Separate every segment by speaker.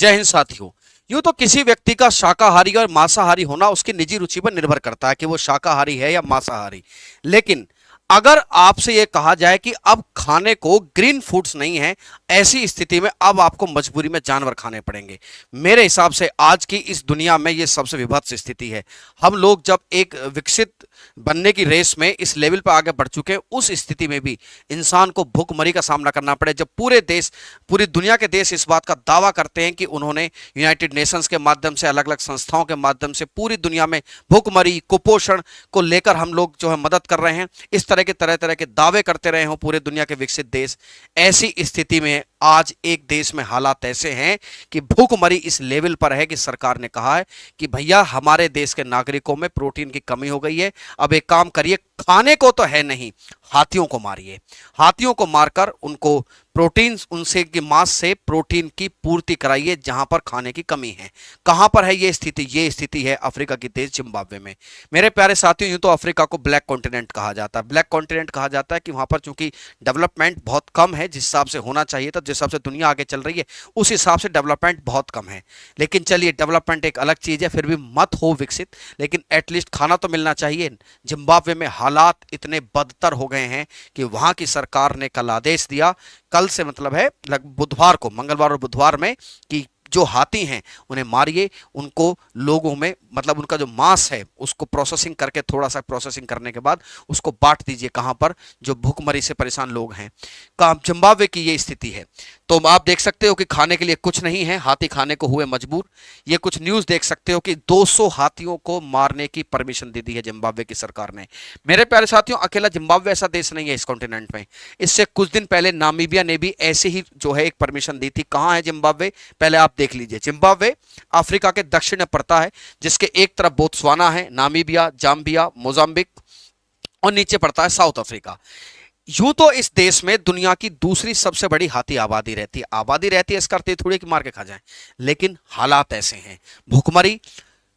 Speaker 1: जय हिंद साथियों। यूं तो किसी व्यक्ति का शाकाहारी और मांसाहारी होना उसकी निजी रुचि पर निर्भर करता है कि वो शाकाहारी है या मांसाहारी। लेकिन अगर आपसे ये कहा जाए कि अब खाने को ग्रीन फूड्स नहीं है, ऐसी स्थिति में अब आपको मजबूरी में जानवर खाने पड़ेंगे। मेरे हिसाब से आज की इस दुनिया में ये सबसे विभत्स स्थिति है। हम लोग जब एक विकसित बनने की रेस में इस लेवल पर आगे बढ़ चुके हैं, उस स्थिति में भी इंसान को भूखमरी का सामना करना पड़े, जब पूरे देश, पूरी दुनिया के देश इस बात का दावा करते हैं कि उन्होंने यूनाइटेड नेशंस के माध्यम से, अलग अलग संस्थाओं के माध्यम से पूरी दुनिया में भूखमरी, कुपोषण को लेकर हम लोग जो है मदद कर रहे हैं। इस तरह के तरह के दावे करते रहे हो पूरे दुनिया के विकसित देश। ऐसी स्थिति में आज एक देश में हालात ऐसे हैं कि भूखमरी इस लेवल पर है कि सरकार ने कहा है कि भैया हमारे देश के नागरिकों में प्रोटीन की कमी हो गई है। अब एक काम करिए, खाने को तो है नहीं, हाथियों को मारिए। हाथियों को मारकर उनको प्रोटीन, उनसे के मांस से प्रोटीन की पूर्ति कराइए जहां पर खाने की कमी है। कहां पर है ये स्थिति? ये स्थिति है अफ्रीका की देश जिम्बाब्वे में। मेरे प्यारे साथियों, यूं तो अफ्रीका को ब्लैक कॉन्टिनेंट कहा जाता है। ब्लैक कॉन्टिनेंट कहा जाता है कि वहां पर चूंकि डेवलपमेंट बहुत कम है, जिस हिसाब से होना चाहिए था, जिस हिसाब से दुनिया आगे चल रही है, उस हिसाब से डेवलपमेंट बहुत कम है। लेकिन चलिए, डेवलपमेंट एक अलग चीज है, फिर भी मत हो विकसित, लेकिन एटलीस्ट खाना तो मिलना चाहिए। जिम्बाब्वे में हालात इतने बदतर हो गए हैं कि वहां की सरकार ने कल आदेश दिया, कल से मतलब है बुधवार को, मंगलवार और बुधवार में, कि जो हाथी हैं उन्हें मारिए, उनको लोगों में मतलब उनका जो मांस है उसको प्रोसेसिंग करके, थोड़ा सा प्रोसेसिंग करने के बाद उसको बांट दीजिए कहां पर, जो भूखमरी से परेशान लोग हैं। जिम्बाब्वे की ये स्थिति है। तो आप देख सकते हो कि खाने के लिए कुछ नहीं है, हाथी खाने को हुए मजबूर। ये कुछ न्यूज देख सकते हो कि 200 हाथियों को मारने की परमिशन दे दी है जिम्बाब्वे की सरकार ने। मेरे प्यारे साथियों, अकेला जिम्बाब्वे ऐसा देश नहीं है इस कॉन्टिनेंट में। इससे कुछ दिन पहले नामीबिया ने भी ऐसे ही जो है एक परमिशन दी थी। कहां है जिम्बाब्वे? पहले आप देख लीजिए। जिम्बाब्वे अफ्रीका के दक्षिण में पड़ता है, जिसके एक तरफ बोत्सवाना है, नामीबिया, जाम्बिया, मोजाम्बिक, और नीचे पड़ता है साउथ अफ्रीका। यूं तो इस देश में दुनिया की दूसरी सबसे बड़ी हाथी आबादी रहती है। आबादी रहती है इसका अर्थ थोड़ी कि मार के खा जाए, लेकिन हालात ऐसे हैं। भूखमरी,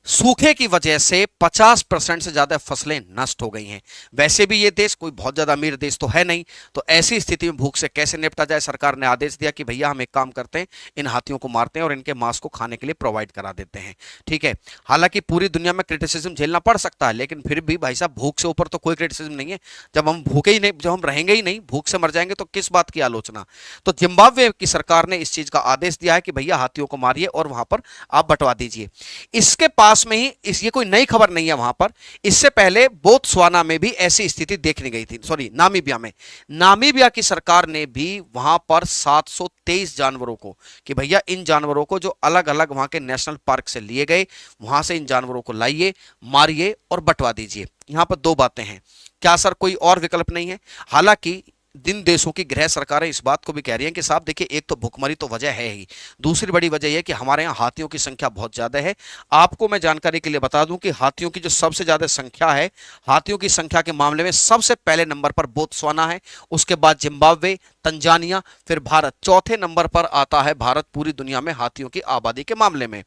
Speaker 1: सूखे की वजह से 50% से ज्यादा फसलें नष्ट हो गई हैं। वैसे भी ये देश कोई बहुत ज्यादा अमीर देश तो है नहीं, तो ऐसी स्थिति में भूख से कैसे निपटा जाए? सरकार ने आदेश दिया कि भैया हम एक काम करते हैं, इन हाथियों को मारते हैं और इनके मांस को खाने के लिए प्रोवाइड करा देते हैं। ठीक है, हालांकि पूरी दुनिया में क्रिटिसिज्म झेलना पड़ सकता है, लेकिन फिर भी भाई साहब, भूख से ऊपर तो कोई क्रिटिसिज्म नहीं है। जब हम भूखे ही नहीं, जब हम रहेंगे ही नहीं, भूख से मर जाएंगे, तो किस बात की आलोचना? तो जिम्बाब्वे की सरकार ने इस चीज का आदेश दिया है कि भैया हाथियों को मारिए और वहां पर आप बंटवा दीजिए। इसके पास में ही ये कोई नई खबर नहीं है वहां पर, इससे पहले बोत्सवाना में भी ऐसी स्थिति देखने गई थी, सॉरी नामीबिया में। नामीबिया की सरकार ने भी वहां पर 723 जानवरों को, कि भैया इन जानवरों को जो अलग अलग वहां के नेशनल पार्क से लिए गए, वहां से इन जानवरों को लाइए, मारिए और बंटवा दीजिए। यहां पर दो बातें हैं, क्या सर कोई और विकल्प नहीं है? हालांकि जिन देशों की गृह सरकारें इस बात को भी कह रही हैं कि साहब देखिए, एक तो भुखमरी तो वजह है ही, दूसरी बड़ी वजह यह कि हमारे यहाँ हाथियों की संख्या बहुत ज्यादा है। आपको मैं जानकारी के लिए बता दूं कि हाथियों की जो सबसे ज्यादा संख्या है, हाथियों की संख्या के मामले में सबसे पहले नंबर पर बोत्सवाना है, उसके बाद जिम्बाब्वे, तंजानिया, फिर भारत। चौथे नंबर पर आता है भारत पूरी दुनिया में हाथियों की आबादी के मामले में।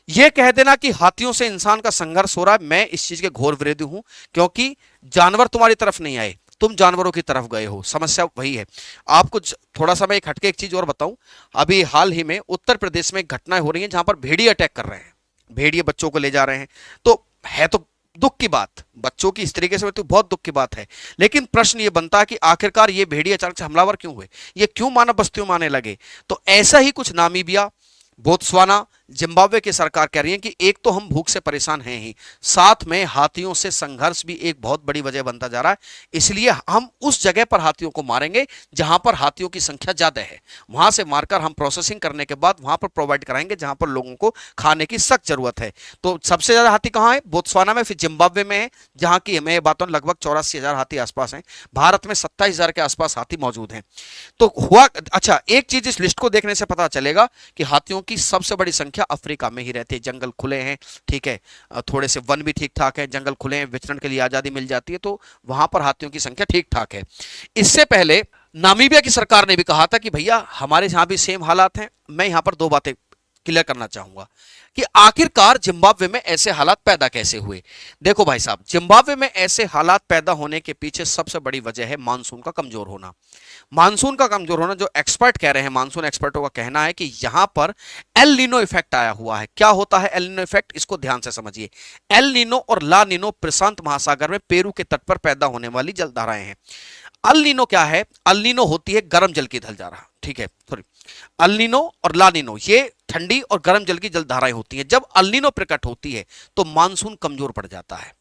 Speaker 1: यह कह देना कि हाथियों से इंसान का संघर्ष हो रहा है, मैं इस चीज के घोर विरोधी हूं, क्योंकि जानवर तुम्हारी तरफ नहीं आए, तुम जानवरों की तरफ गए हो। समस्या वही है। आपको थोड़ा सा मैं एक हटके एक चीज और बताऊं, अभी हाल ही में उत्तर प्रदेश में घटनाएं हो रही हैं जहां पर भेड़िए अटैक कर रहे हैं, भेड़िए बच्चों को ले जा रहे हैं। तो है तो दुख की बात, बच्चों की इस तरीके से तो बहुत दुख की बात है, लेकिन प्रश्न ये बनता है कि आखिरकार ये भेड़िए अचानक से हमलावर क्यों हुए, ये क्यों मानव बस्तियों में आने लगे? तो ऐसा ही कुछ नामीबिया, बोत्सवाना, जिम्बाब्वे की सरकार कह रही है कि एक तो हम भूख से परेशान हैं ही, साथ में हाथियों से संघर्ष भी एक बहुत बड़ी वजह बनता जा रहा है। इसलिए हम उस जगह पर हाथियों को मारेंगे जहां पर हाथियों की संख्या ज्यादा है, वहां से मारकर हम प्रोसेसिंग करने के बाद वहां पर प्रोवाइड कराएंगे जहां पर लोगों को खाने की सख्त जरूरत है। तो सबसे ज्यादा हाथी कहां है? बोत्सवाना में, फिर जिम्बाब्वे में है, जहां की मैं बात हूं लगभग 84,000 हाथी आसपास हैं। भारत में 27,000 के आसपास हाथी मौजूद हैं। तो हुआ अच्छा, एक चीज इस लिस्ट को देखने से पता चलेगा कि हाथियों की सबसे बड़ी संख्या अफ्रीका में ही रहती है। जंगल खुले हैं, ठीक है, थोड़े से वन भी ठीक ठाक है, जंगल खुले हैं, विचरण के लिए आजादी मिल जाती है, तो वहां पर हाथियों की संख्या ठीक ठाक है। इससे पहले नामीबिया की सरकार ने भी कहा था कि भैया हमारे यहां भी सेम हालात हैं। मैं यहां पर दो बातें क्लियर करना चाहूंगा कि आखिरकार जिम्बाब्वे में ऐसे हालात पैदा कैसे हुए। देखो भाई साहब, जिम्बाब्वे में ऐसे हालात पैदा होने के पीछे सबसे बड़ी वजह है मानसून का कमजोर होना। मानसून का कमजोर होना, जो एक्सपर्ट कह रहे हैं, मानसून एक्सपर्टों का कहना है कि यहां पर एल नीनो इफेक्ट आया हुआ है। क्या होता है एल नीनो इफेक्ट, इसको ध्यान से समझिए। एल नीनो और ला नीनो प्रशांत महासागर में पेरू के तट पर पैदा होने वाली जलधाराएं हैं। अल नीनो क्या है? अल नीनो होती है गर्म जल की जलधारा, ठीक है, सॉरी, अल नीनो और ला नीनो ये ठंडी और गर्म जल की जलधाराएं होती हैं। जब अल नीनो प्रकट होती है तो मानसून कमजोर पड़ जाता है।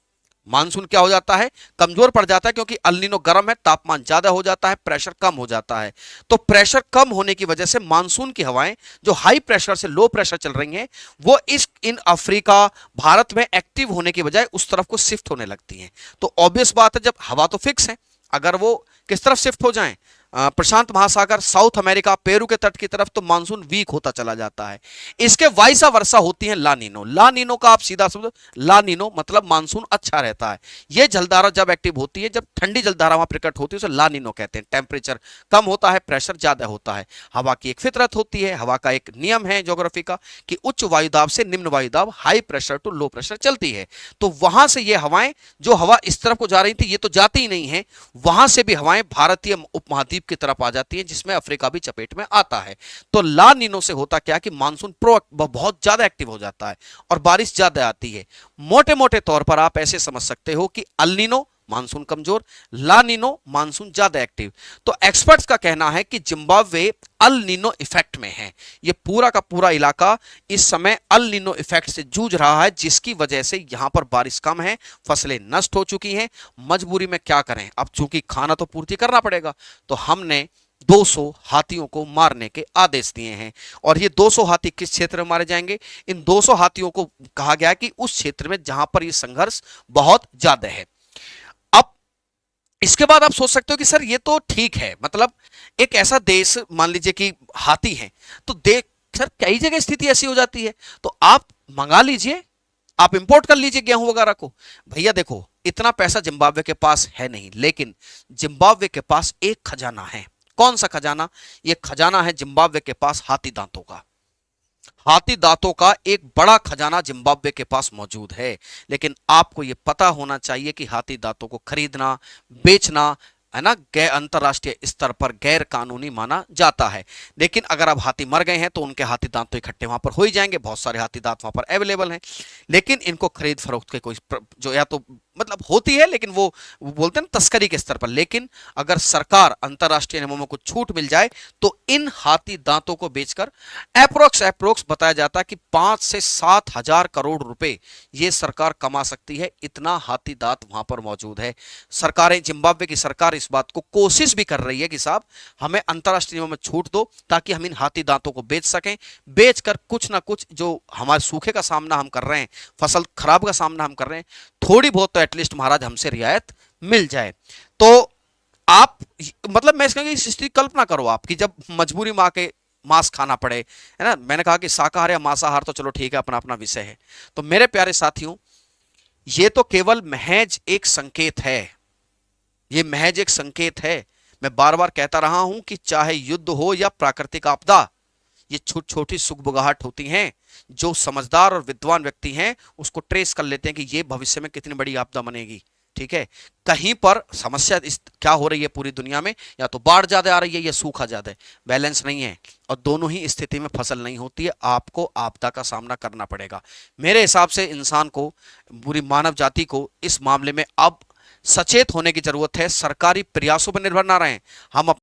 Speaker 1: मानसून क्या हो जाता है? कमजोर पड़ जाता है, क्योंकि अल नीनो गर्म है, तापमान ज्यादा हो जाता है, प्रेशर कम हो जाता है। तो प्रेशर कम होने की वजह से मानसून की हवाएं जो हाई प्रेशर से लो प्रेशर चल रही हैं, वो इन अफ्रीका, भारत में एक्टिव होने की बजाय उस तरफ को शिफ्ट होने लगती हैं। तो ऑब्वियस बात है, जब हवा तो फिक्स है, अगर वो किस तरफ शिफ्ट हो जाएं, प्रशांत महासागर, साउथ अमेरिका, पेरू के तट की तरफ, तो मानसून वीक होता चला जाता है। इसके वाइसा वर्षा होती है ला नीनो। ला नीनो का आप सीधा समझो, ला नीनो मतलब मानसून अच्छा रहता है। यह जलधारा जब एक्टिव होती है, जब ठंडी जलधारा वहां प्रकट होती है, उसे ला नीनो कहते हैं। टेम्परेचर कम होता है, प्रेशर ज्यादा होता है। हवा की एक फितरत होती है, हवा का एक नियम है ज्योग्राफी का कि उच्च वायुदाब से निम्न वायुदाब, high pressure to low pressure चलती है। तो वहां से ये हवाएं, जो हवा इस तरफ को जा रही थी, ये तो जाती ही नहीं है, वहां से भी हवाएं भारतीय उपमहाद्वीप की तरफ आ जाती है, जिसमें अफ्रीका भी चपेट में आता है। तो ला नीनो से होता क्या कि मानसून बहुत ज्यादा एक्टिव हो जाता है और बारिश ज्यादा आती है। मोटे मोटे तौर पर आप ऐसे समझ सकते हो कि अल नीनो मानसून कमजोर, ला नीनो मानसून ज्यादा एक्टिव। तो एक्सपर्ट्स का कहना है कि जिम्बाब्वे अल नीनो इफेक्ट में है। ये पूरा का पूरा इलाका इस समय अल नीनो इफेक्ट से जूझ रहा है, जिसकी वजह से यहां पर बारिश कम है, फसलें नष्ट हो चुकी हैं। मजबूरी में क्या करें, अब चूंकि खाना तो पूर्ति करना पड़ेगा, तो हमने 200 हाथियों को मारने के आदेश दिए हैं। और ये 200 हाथी किस क्षेत्र में मारे जाएंगे? इन 200 हाथियों को कहा गया कि उस क्षेत्र में जहां पर ये संघर्ष बहुत ज्यादा है। अब इसके बाद आप सोच सकते हो कि सर ये तो ठीक है, मतलब एक ऐसा देश मान लीजिए कि हाथी है, तो देख सर कई जगह स्थिति ऐसी हो जाती है, तो आप मंगा लीजिए, आप इंपोर्ट कर लीजिए गेहूं वगैरह को। भैया देखो, इतना पैसा जिम्बाब्वे के पास है नहीं, लेकिन जिम्बाब्वे के पास एक खजाना है। कौन सा खजाना? ये खजाना है जिम्बाब्वे के पास हाथी दांतों का। हाथी दांतों का एक बड़ा खजाना जिम्बाब्वे के पास मौजूद है। लेकिन आपको यह पता होना चाहिए कि हाथी दांतों को खरीदना, बेचना, है ना, अंतरराष्ट्रीय स्तर पर गैर कानूनी माना जाता है। लेकिन अगर अब हाथी मर गए हैं तो उनके हाथी दांत तो इकट्ठे वहां पर हो ही जाएंगे, बहुत सारे हाथी दांत वहां पर अवेलेबल हैं। लेकिन इनको खरीद फरोख्त के कोई जो या तो मतलब होती है, लेकिन वो बोलते हैं ना तस्करी के स्तर पर। लेकिन अगर सरकार अंतरराष्ट्रीय नियमों में कुछ छूट मिल जाए तो इन हाथी दांतों को बेचकर अप्रोक्स बताया जाता है कि 5 से 7 हजार करोड़ रुपए ये सरकार कमा सकती है। इतना हाथी दांत वहां पर मौजूद है। सरकारें, जिम्बाब्वे की सरकार इस बात को कोशिश भी कर रही है कि साहब हमें अंतरराष्ट्रीय नियमों में छूट दो, ताकि हम इन हाथी दांतों को बेच सकें। बेचकर कुछ ना कुछ, जो हमारे सूखे का सामना हम कर रहे हैं, फसल खराब का सामना हम कर रहे हैं, थोड़ी बहुत तो एटलीस्ट महाराज हमसे रियायत मिल जाए। तो आप मतलब मैं इसका स्थिति कल्पना करो आपकी, जब मजबूरी में आके मांस खाना पड़े, है ना। मैंने कहा कि शाकाहार या मांसाहार तो चलो ठीक है, अपना अपना विषय है। तो मेरे प्यारे साथियों, ये तो केवल महज एक संकेत है, ये महज एक संकेत है। मैं बार बार कहता रहा हूं कि चाहे युद्ध हो या प्राकृतिक आपदा, ये छोटी छोटी सुगबुगाहट होती हैं। जो समझदार और विद्वान व्यक्ति हैं उसको ट्रेस कर लेते हैं कि ये भविष्य में कितनी बड़ी आपदा बनेगी। ठीक है, कहीं पर समस्या क्या हो रही है पूरी दुनिया में, या तो बाढ़ ज्यादा आ रही है या सूखा ज्यादा है, बैलेंस नहीं है, और दोनों ही स्थिति में फसल नहीं होती है, आपको आपदा का सामना करना पड़ेगा। मेरे हिसाब से इंसान को, पूरी मानव जाति को इस मामले में अब सचेत होने की जरूरत है। सरकारी प्रयासों पर निर्भर ना रहें, हम